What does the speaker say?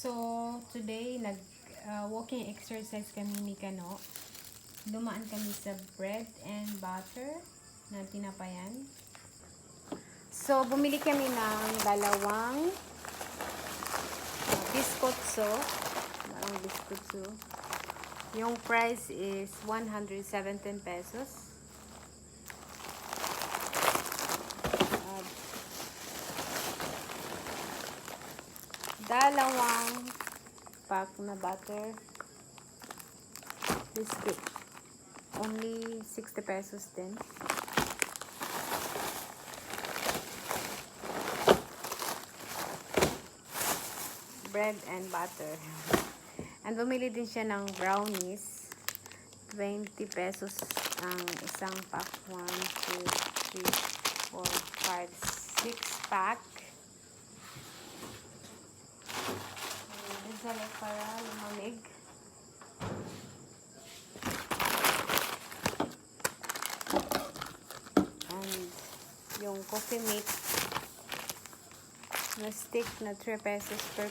So, today, walking exercise kami ni Kano. Dumaan kami sa bread and butter na tinapayan. So, bumili kami ng dalawang biscuitso. Yung price is 117 pesos. Dalawang pack na butter biscuit. Only 60 pesos din. Bread and butter. And bumili din siya ng brownies. 20 pesos ang isang pack. 1, 2, 3, 4, 5, 6 pack. Salad para lumamig. And yung coffee mate na stick na 3 pesos per